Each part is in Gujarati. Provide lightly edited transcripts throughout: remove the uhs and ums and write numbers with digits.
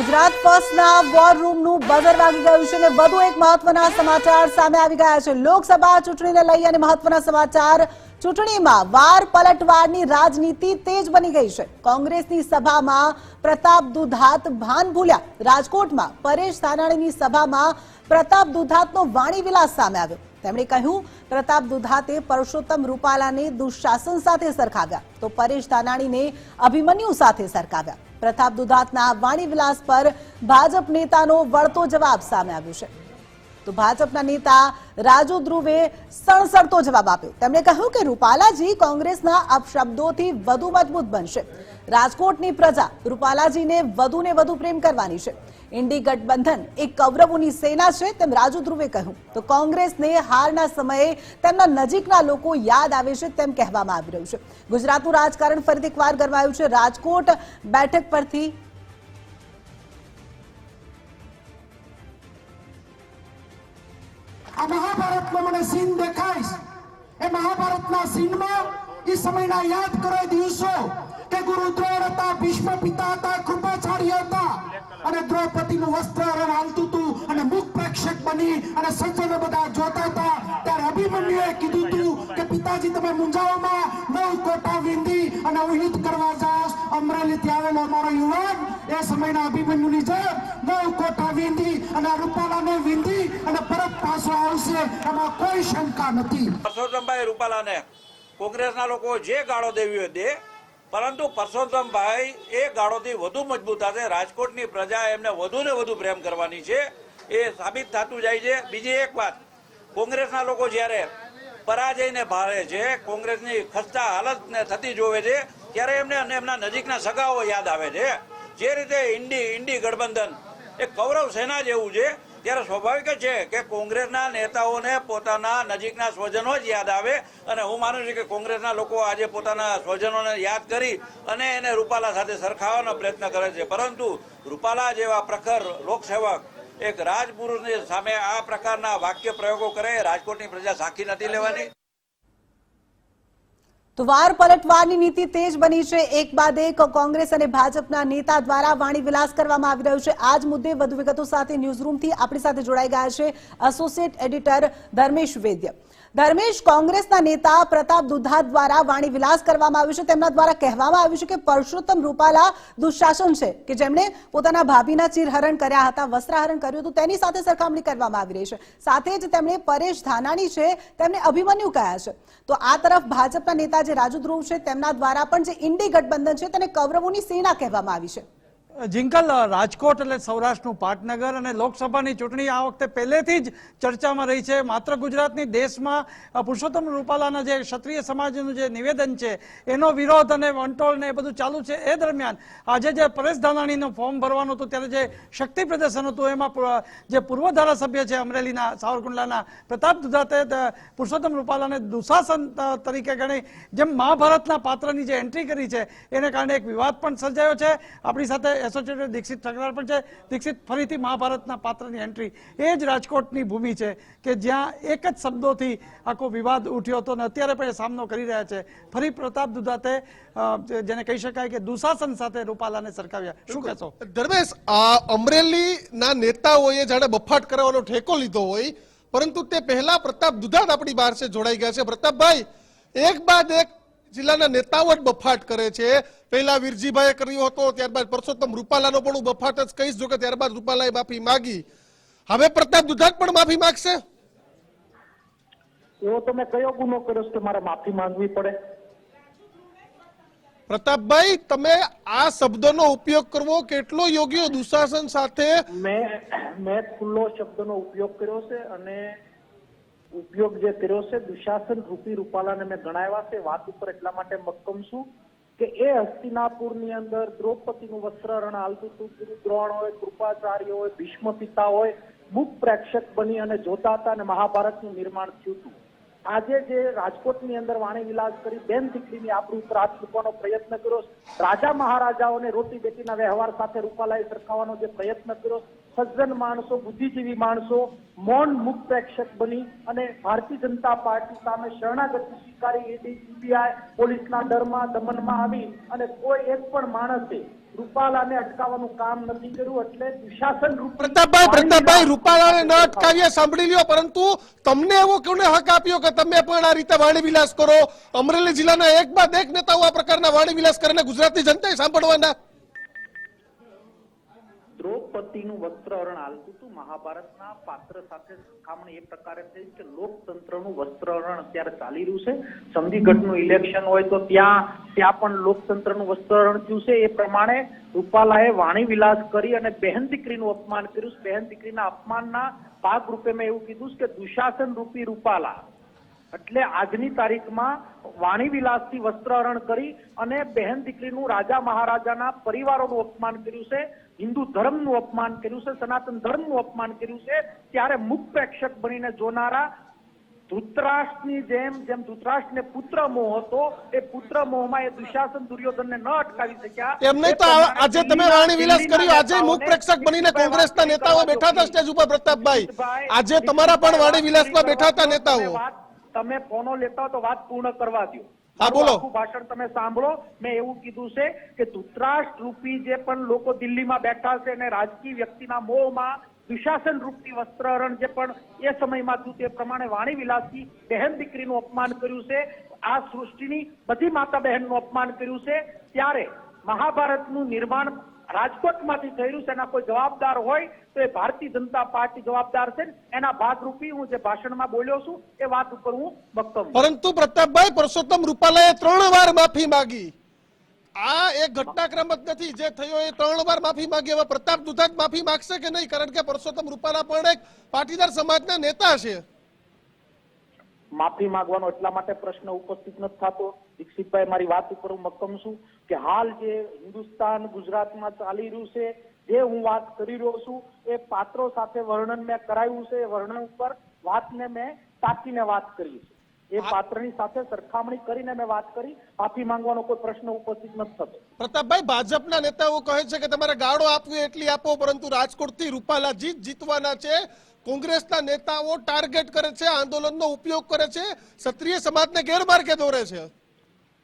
ગુજરાત ફર્સ્ટના વોર રૂમનું બઝર વાગી ગયું છે અને વધુ એક મહત્વના સમાચાર સામે આવી ગયા છે। લોકસભા ચૂંટણીને લઈ અને મહત્વના સમાચાર। ચૂંટણીમાં વાર પલટવારની રાજનીતિ તેજ બની ગઈ છે। કોંગ્રેસની સભામાં પ્રતાપ દુધાત ભાન ભૂલ્યા। રાજકોટમાં પરેશ ધાનાણીની સભામાં પ્રતાપ દુધાતનો વાણી વિલાસ સામે આવ્યો। તેમણે કહ્યું પ્રતાપ દુધાતે પરસોત્તમ રૂપાલાને દુશાસન સાથે સરખાવ્યા તો પરેશ ધાનાણીને અભિમન્યુ સાથે સરખાવ્યા। પ્રતાપ દુધાતના વાણી વિલાસ પર ભાજપ નેતાનો વળતો જવાબ સામે આવ્યો છે। તો ભાજપના નેતા રાજુ ધ્રુવે સણસણતો જવાબ આપ્યો। તેમણે કહ્યું કે રૂપાલાજી કોંગ્રેસના અપશબ્દોથી વધુ મજબૂત બનશે। રાજકોટની પ્રજા રૂપાલાજીને વધુને વધુ પ્રેમ કરવાની છે। ઇન્ડી ગઠબંધન એક કૌરવોની સેના છે તેમ રાજુ ધ્રુવે કહ્યું। તો કોંગ્રેસને હારના સમયે તેમના નજીકના લોકો યાદ આવે છે તેમ કહેવામાં આવી રહ્યું છે। ગુજરાતનું રાજકારણ ફરીથી એકવાર ગરમાયું છે। રાજકોટ બેઠક પરથી આ મહાભારતનો મને સીન દેખાય એ મહાભારતના સીનમાં એ સમયના યાદ કરે દિવસો કે ગુરુ દ્રોણ હતા, ભીષ્મ પિતા હતા, કૃપાચાર્ય હતા અને દ્રૌપદીનું વસ્ત્ર હાલતું હતું અને મુખ પ્રેક્ષક બની અને સજ્જનો બધા જોતા હતા। ત્યારે અભિમન્યુએ કીધું હતું કે પિતાજી તમે મુંજાઓમાં 9 કોટા વીંધી અને હું યુદ્ધ કરવા જાઉં। અમરેલીથી આવેલો અમારો યુવાન એ સમયના અભિમન્યુની જેમ 9 કોટા વીંધી અને રૂપાલાને વીંધી અને પરત પાછો આવશે, એમાં કોઈ શંકા નથી। પરસોત્તમભાઈ રૂપાલાને કોંગ્રેસના લોકો જે ગાળો દેવી હોય દે, પરંતુ પરસોત્તમભાઈ એ ગાળોથી વધુ મજબૂત હશે। રાજકોટની પ્રજા એમને વધુ ને વધુ પ્રેમ કરવાની છે, એ સાબિત થતું જાય છે। બીજી એક વાત, કોંગ્રેસના લોકો જ્યારે પરાજયને ભાળે છે, કોંગ્રેસની ખસ્તા હાલતને થતી જોવે છે, ત્યારે એમને અને એમના નજીકના સગાઓ યાદ આવે છે। જે રીતે ઇન્ડી ગઠબંધન એક કૌરવ સેના જેવું છે, ત્યારે સ્વાભાવિક છે કે કોંગ્રેસના નેતાઓને પોતાના નજીકના સ્વજનો જ યાદ આવે। અને હું માનું છું કે કોંગ્રેસના લોકો આજે પોતાના સ્વજનોને યાદ કરી અને એને રૂપાલા સાથે સરખાવવાનો પ્રયત્ન કરે છે, પરંતુ રૂપાલા જેવા પ્રખર લોકસેવક એક રાજપુરુષની સામે આ પ્રકારના વાક્ય પ્રયોગો કરે, રાજકોટની પ્રજા સાખી નથી લેવાની। તો વાર પલટવારની નીતિ તેજ બની છે। એક બાદ એક કોંગ્રેસ અને ભાજપના નેતા દ્વારા વાણી વિલાસ કરવામાં આવી રહ્યું છે। આ જ મુદ્દે વધુ વિગતો સાથે ન્યૂઝરૂમથી આપણી સાથે જોડાઈ ગયા છે એસોસિએટ એડિટર ધર્મેશ વૈદ્ય। ધર્મેશ, કોંગ્રેસના નેતા પ્રતાપ દુધાત દ્વારા વાણી વિલાસ કરવામાં આવ્યું છે। તેમના દ્વારા કહેવામાં આવ્યું છે કે પરસોત્તમ રૂપાલા દુશાસન છે કે જેમણે પોતાના ભાભીના ચિરહરણ કર્યા હતા, વસ્ત્રહરણ કર્યું હતું, તેની સાથે સરખામણી કરવામાં આવી રહી છે। સાથે જ તેમણે પરેશ ધાનાણી છે તેમને અભિમન્યુ કહ્યા છે। તો આ તરફ ભાજપના નેતા રાજુ ધ્રુવ છે તેમના દ્વારા પણ જે ઇન્ડી ગઠબંધન છે તેને કૌરવોની સેના કહેવામાં આવી છે। જિંકલ, રાજકોટ એટલે સૌરાષ્ટ્રનું પાટનગર અને લોકસભાની ચૂંટણી આ વખતે પહેલેથી જ ચર્ચામાં રહી છે। માત્ર ગુજરાતની દેશમાં પુરુષોત્તમ રૂપાલાના જે ક્ષત્રિય સમાજનું જે નિવેદન છે એનો વિરોધ અને વંટોળ ને એ બધું ચાલુ છે। એ દરમિયાન આજે જે પરેશ ધાનાણીનું ફોર્મ ભરવાનું હતું ત્યારે જે શક્તિ પ્રદર્શન હતું એમાં જે પૂર્વ ધારાસભ્ય છે અમરેલીના સાવરકુંડલાના પ્રતાપ દુધાતે પુરુષોત્તમ રૂપાલાને દુશાસન તરીકે ગણી જેમ મહાભારતના પાત્રની જે એન્ટ્રી કરી છે એને કારણે એક વિવાદ પણ સર્જાયો છે। આપણી સાથે એસોસિએટેડ દીક્ષિત ઠકરાર પણ છે। દીક્ષિત, ફરીથી મહાભારતના પાત્રની એન્ટ્રી એ જ રાજકોટની ભૂમિ છે કે જ્યાં એક જ શબ્દોથી આખો વિવાદ ઉઠ્યો હતો અને અત્યારે પણ એ સામનો કરી રહ્યા છે। ફરી પ્રતાપ દુધાતે જેને કહી શકાય કે દુશાસન સાથે રૂપાલાને સરખાવ્યા, શું કહેશો? ધર્મેશ, અમરેલીના નેતાઓએ જાણે બફાટ કરવાનો ઠેકો લીધો હોય, પરંતુ તે પહેલા પ્રતાપ દુધાત આપણી બહાર છે જોડાઈ ગયા છે। પ્રતાપભાઈ, એક બાદ એક જિલ્લાના નેતાઓ જ બફાટ કરે છે। પહેલા વીરજીભાઈએ કર્યો હતો, ત્યારબાદ પરસોત્તમ રૂપાલાનો પણ હું બફાટ જ કહીશ, જો કે ત્યારબાદ રૂપાલાએ માફી માંગી। હવે પ્રતાપ દુધાત પણ માફી માંગશે? એવો તમે કયો ગુનો કર્યો કે મારે માફી માંગવી પડે? પ્રતાપભાઈ, તમે આ શબ્દનો ઉપયોગ કરવો કેટલો યોગ્ય? દુશાસન સાથે મેં ખુલ્લો શબ્દનો ઉપયોગ કર્યો છે અને ઉપયોગ જે કર્યો છે દુશાસન રૂપી રૂપાલાને મેં ગણાવ્યા છે। વાત ઉપર એટલા માટે મક્કમ છું કે એ હસ્તિનાપુરની અંદર દ્રૌપદીનું વસ્ત્રહરણ હાલતું હતું, ગુરુ દ્રોણ હોય, કૃપાચાર્ય હોય, ભીષ્મ પિતા હોય, મુખ પ્રેક્ષક બની અને જોતા હતા અને મહાભારતનું નિર્માણ થયું હતું। આજે જે રાજકોટની અંદર વાણી વિલાસ કરી બેન દીકરીની આબરૂ ઉપર હાથ મૂકવાનો પ્રયત્ન કર્યો, રાજા મહારાજાઓને રોટી બેટીના વ્યવહાર સાથે રૂપાલાએ સરખાવવાનો જે પ્રયત્ન કર્યો, સજ્જન માણસો, બુદ્ધિજીવી માણસો મૌન મુક્ત પ્રેક્ષક બની અને ભારતીય જનતા પાર્ટી સામે શરણાગતિ સ્વીકારી ઈડી, સીબીઆઈ, પોલીસના ડરમાં, દમનમાં આવી અને કોઈ એક પણ માણસે રૂપાલાને અટકાવવાનું કામ નથી કર્યું. એટલે દુશાસન પ્રતાપભાઈ રૂપાલાને ન અટકાવ્યા સાંભળી લ્યો, પરંતુ તમને એવો કોને હક આપ્યો કે તમે પણ આ રીતે વાણી વિલાસ કરો? અમરેલી જિલ્લાના એક બાદ એક નેતાઓ આ પ્રકારના વાણી વિલાસ કરીને ગુજરાતની જનતાએ સાંભળવાના. દ્રૌપદીનું વસ્ત્રહરણ હાલતું હતું. મહાભારતના પાત્ર સાથે સરખામણી એ પ્રકારે થઈ કે લોકતંત્રનું વસ્ત્રહરણ અત્યારે ચાલી રહ્યું છે. ચંદીગઢનું ઇલેક્શન હોય તો ત્યાં પણ લોકતંત્રનું વસ્ત્રહરણ થયું છે. એ પ્રમાણે રૂપાલાએ વાણી વિલાસ કરી અને બહેન દીકરીનું અપમાન કર્યું. બહેન દીકરીના અપમાનના ભાગરૂપે મેં એવું કીધું કે દુશાસન રૂપી રૂપાલા એટલે આજની તારીખમાં વાણી વિલાસથી વસ્ત્રહરણ કરી અને બહેન દીકરીનું, રાજા મહારાજાના પરિવારોનું અપમાન કર્યું છે, હિન્દુ ધર્મનું અપમાન કર્યું છે, સનાતન ધર્મનું અપમાન કર્યું છે. ત્યારે મુખ પ્રેક્ષક બનીને જોનારા ધૃતરાષ્ટ્રની જેમ ધૃતરાષ્ટ્રને પુત્ર મોહ હતો, એ પુત્ર મોહમાં એ દુશાસન દુર્યોધનને ન અટકાવી શક્યા. એમને તો આજે તમે વાણી વિલાસ કર્યો, આજે મુખ પ્રેક્ષક બનીને કોંગ્રેસના નેતાઓ બેઠા હતા સ્ટેજ ઉપર. પ્રતાપભાઈ, આજે તમારા પણ વાણી વિલાસમાં બેઠા હતા નેતાઓ. તમે ફોનો લેતા હો તો વાત પૂર્ણ કરવા દો. હા, બોલો. આખું ભાષણ તમે સાંભળો. મેં એવું કીધું છે કે ધૃતરાષ્ટ્ર રૂપી જે પણ લોકો દિલ્હીમાં બેઠા છે અને રાજકીય વ્યક્તિના મોહમાં દુશાસન રૂપી વસ્ત્રહરણ જે પણ એ સમયમાં થયું તે પ્રમાણે વાણી વિલાસથી બહેન દીકરીનું અપમાન કર્યું છે. આ સૃષ્ટિની બધી માતા બહેનનું અપમાન કર્યું છે. ત્યારે મહાભારતનું નિર્માણ રાજકોટમાંથી થયું છે. એના કોઈ જવાબદાર હોય તો એ ભારતીય જનતા પાર્ટી જવાબદાર છે. એના ભાગરૂપી હું જે ભાષણમાં બોલ્યો છું એ વાત ઉપર હું વક્તવ્ય. પરંતુ પ્રતાપભાઈ, પરસોત્તમ રૂપાલાએ 3 વાર માફી માંગી. આ એક ઘટનાક્રમ જ નથી જે થયો, એ 3 વાર માફી માંગી. હવે પ્રતાપ દુધાત માફી માંગશે કે નહીં? કારણ કે પરસોત્તમ રૂપાલા પણ એક પાટીદાર સમાજના નેતા છે. માફી માંગવાનો એટલા માટે પ્રશ્ન ઉપસ્થિત નથી થતો દીક્ષિતભાઈ, મારી વાત ઉપર હું મક્કમ છું કે હાલ જે હિન્દુસ્તાન ગુજરાતમાં ચાલી રહ્યું છે, જે હું વાત કરી રહ્યો છું, એ પાત્રો સાથે વર્ણન મેં કરાયું છે. એ વર્ણન ઉપર વાતને મેં તાકીને વાત કરી છે. એ પાત્રની સાથે સરખામણી કરીને મેં વાત કરી. માફી માંગવાનો કોઈ પ્રશ્ન ઉપસ્થિત નથી થતો. પ્રતાપભાઈ, ભાજપના નેતાઓ કહે છે કે તમારે ગાળો આપવી એટલી આપો, પરંતુ રાજકોટથી રૂપાલા જીતવાના છે. કોંગ્રેસના નેતાઓ ટાર્ગેટ કરે છે, આંદોલનનો ઉપયોગ કરે છે, ક્ષત્રિય સમાજને ગેરમાર્ગે દોરે છે.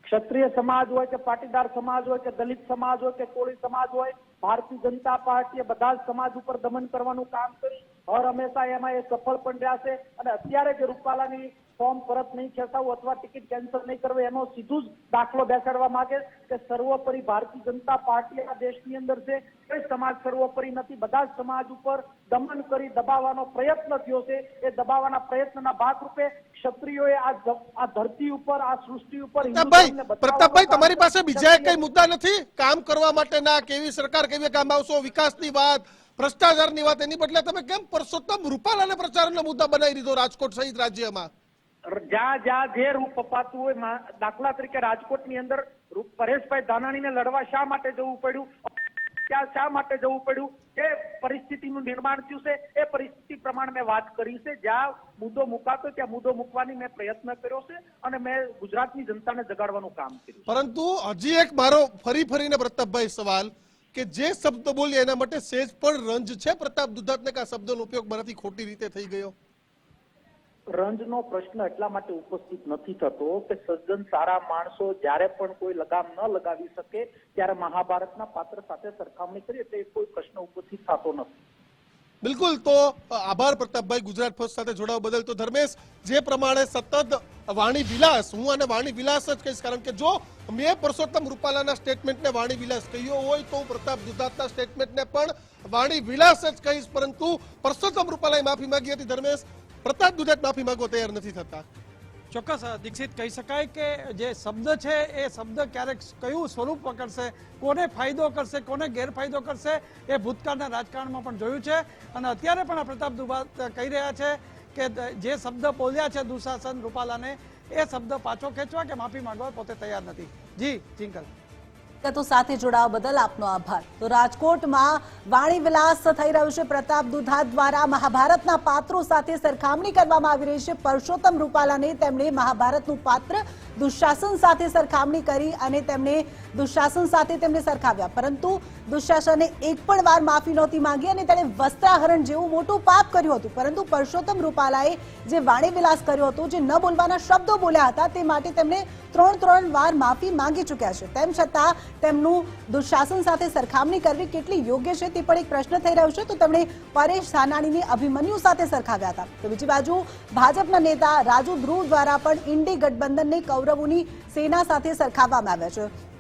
ક્ષત્રિય સમાજ હોય કે પાટીદાર સમાજ હોય કે દલિત સમાજ હોય કે કોળી સમાજ હોય, ભારતીય જનતા પાર્ટીએ બધા જ સમાજ ઉપર દમન કરવાનું કામ કર્યું. હર હંમેશા એમાં એ સફળ પણ રહ્યા છે. અને અત્યારે જે રૂપાલાની ફોર્મ પરત નહીં ખેંચાવું અથવા ટિકિટ કેન્સલ નહીં કરવી, એનો સીધું જ દાખલો બેસાડવા માંગે કે સર્વોપરી ભારતીય જનતા પાર્ટી આ દેશની અંદર છે. કોઈ સમાજ સર્વોપરી નથી. બધા જ સમાજ ઉપર દમન કરી દબાવવાનો પ્રયત્ન થયો છે. એ દબાવવાના પ્રયત્નના ભાગરૂપે ક્ષત્રિયોએ આ ધરતી ઉપર, આ સૃષ્ટિ ઉપર પ્રતાપભાઈ, તમારી પાસે બીજા કઈ મુદ્દા નથી કામ કરવા માટેના? કેવી સરકાર, કેવી કામ આવશો, વિકાસની વાત, ભ્રષ્ટાચારની વાત, એની બદલે તમે કેમ પરસોત્તમ રૂપાલાને પ્રચારનો મુદ્દા બનાવી દીધો રાજકોટ સહિત રાજ્યમાં? જ્યાં જે રૂપ અપાતું હોય, દાખલા તરીકે રાજકોટની અંદર પરેશભાઈ ધાનાણીને લડવા શા માટે જવું પડ્યું, ત્યાં શા માટે જવું પડ્યું, એ પરિસ્થિતિનું નિર્માણ થયું છે. એ પરિસ્થિતિ પ્રમાણે મેં વાત કરી છે. જ્યાં મુદ્દો મુકાતો ત્યાં મુદ્દો મૂકવાની મેં પ્રયત્ન કર્યો છે અને મેં ગુજરાતની જનતાને જગાડવાનું કામ કર્યું. પરંતુ હજી એક મારો ફરીને પ્રતાપભાઈ સવાલ કે જે શબ્દ બોલી એના માટે સેજ પણ રંજ છે પ્રતાપ દુધાતને? કે આ શબ્દનો ઉપયોગ મારાથી ખોટી રીતે થઈ ગયો? રંજનો પ્રશ્ન એટલા માટે ઉપસ્થિત નથી થતો કે સજ્જન સારા માણસો જ્યારે પણ કોઈ લગામ ન લગાવી શકે ત્યારે મહાભારતના પાત્ર સાથે સરખામણી કરી એટલે કોઈ પ્રશ્ન ઉપસ્થિત થતો નથી. બિલકુલ. તો આભાર પ્રતાપભાઈ ગુજરાત ફર્સ્ટ સાથે જોડાવા બદલ. તો ધર્મેશ, જે પ્રમાણે સતત વાણી વિલાસ, હું આને વાણી વિલાસ જ કહીશ, કારણ કે જો મેં પરસોત્તમ રૂપાલાના સ્ટેટમેન્ટને વાણી વિલાસ કહ્યો હોય તો પ્રતાપ દુધાતના સ્ટેટમેન્ટને પણ વાણી વિલાસ જ કહીશ. પરંતુ પરસોત્તમ રૂપાલાએ માફી માંગી હતી. ધર્મેશ, પ્રતાપ દુધાત માફી માંગવા તૈયાર નથી થતા. ચોક્કસ દીક્ષિત, કહી શકાય કે જે શબ્દ છે એ શબ્દ ક્યારેક કયું સ્વરૂપ પકડશે, કોને ફાયદો કરશે, કોને ગેરફાયદો કરશે, એ ભૂતકાળના રાજકારણમાં પણ જોયું છે. અને અત્યારે પણ આ પ્રતાપ દુધાત કહી રહ્યા છે કે જે શબ્દ બોલ્યા છે દુશાસન રૂપાલાને, એ શબ્દ પાછો ખેંચવા કે માફી માંગવા પોતે તૈયાર નથી. જી જિંકલ. તો સાથે જોડાવા બદલ આપનો આભાર. તો રાજકોટમાં વાણી વિલાસ થઈ રહ્યું છે. પ્રતાપ દુધાત દ્વારા મહાભારતના પાત્રો સાથે સરખામણી કરવામાં આવી રહી છે. પરસોત્તમ રૂપાલાને તેમણે મહાભારતનું પાત્ર દુશાસન સાથે સરખામણી કરી અને તેમણે દુશાસન સાથે તેમને સરખાવ્યા, પરંતુ દુશાસને એક પણ વાર માફી નહોતી માંગી અને તેણે વસ્ત્રાહરણ જેવું મોટું પાપ કર્યું હતું. પરંતુ પરસોત્તમ રૂપાલાએ જે વાણી વિલાસ કર્યો હતો, જે ન બોલવાના શબ્દો બોલ્યા હતા, તે માટે તેમણે ત્રણ વાર માફી માંગી ચૂક્યા છે. તેમ છતાં તેમનું દુશાસન સાથે સરખામણી કરવી કેટલી યોગ્ય છે તે પણ એક પ્રશ્ન થઈ રહ્યો છે. તો તેમણે પરેશ ધાનાણીને અભિમન્યુ સાથે સરખાવ્યા હતા. તો બીજી બાજુ ભાજપના નેતા રાજુ ધ્રુવ દ્વારા પણ ઇન્ડી ગઠબંધનને કૌરવોની સેના સાથે સરખાવવામાં આવ્યા છે.